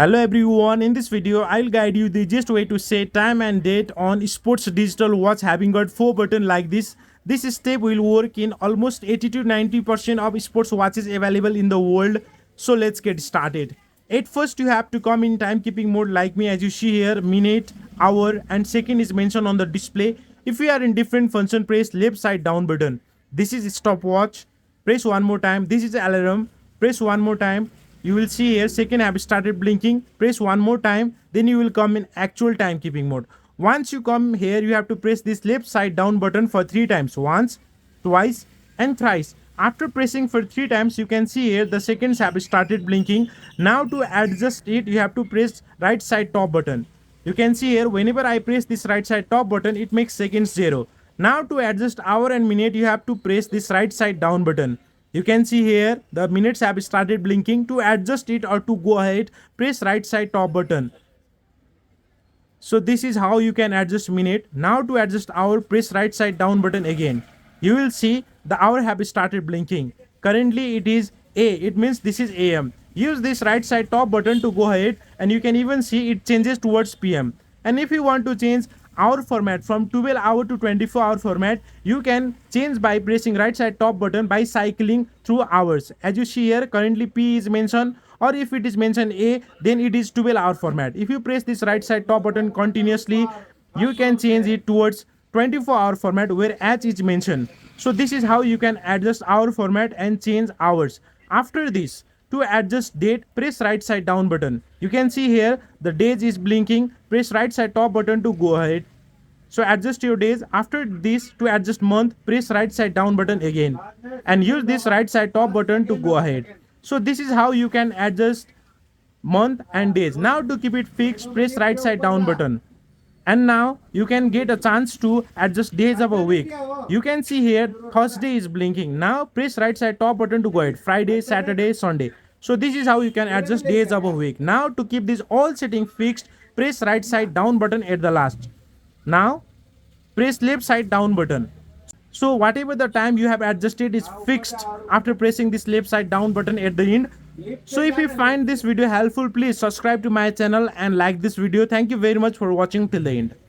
Hello everyone, in this video I'll guide you the just way to set time and date on sports digital watch having got 4 buttons like this. This step will work in almost 80 to 90% of sports watches available in the world. So let's get started. At first you have to come in timekeeping mode like me, as you see here minute, hour and second is mentioned on the display. If you are in different function, press left side down button. This is stopwatch. Press one more time. This is alarm. Press one more time. You will see here second have started blinking. Press one more time, then you will come in actual timekeeping mode. Once you come here, you have to press this left side down button for 3 times, once, twice and thrice. After pressing for 3 times, you can see here the seconds have started blinking. Now to adjust it, you have to press right side top button. You can see here whenever I press this right side top button, it makes seconds 0. Now to adjust hour and minute, you have to press this right side down button. You can see here the minutes have started blinking. To adjust it or to go ahead, press right side top button. So this is how you can adjust minute. Now to adjust hour, press right side down button again. You will see the hour have started blinking. Currently it is A, it means this is AM. Use this right side top button to go ahead and you can even see it changes towards PM. And if you want to change hour format from 12-hour to 24-hour format, you can change by pressing right side top button by cycling through hours. As you see here, currently P is mentioned, or if it is mentioned A, then it is 12-hour format. If you press this right side top button continuously, you can change it towards 24-hour format where H is mentioned. So this is how you can adjust hour format and change hours. After this, to adjust date, press right side down button. You can see here the days is blinking. Press right side top button to go ahead. So adjust your days. After this, to adjust month, press right side down button again and use this right side top button to go ahead. So this is how you can adjust month and days. Now to keep it fixed, press right side down button. And now you can get a chance to adjust days of a week. You can see here Thursday is blinking. Now press right side top button to go ahead. Friday, Saturday, Sunday. So this is how you can adjust days of a week. Now to keep this all setting fixed, press right side down button at the last. Now press left side down button. So whatever the time you have adjusted is fixed after pressing this left side down button at the end. So if you find this video helpful, please subscribe to my channel and like this video. Thank you very much for watching till the end.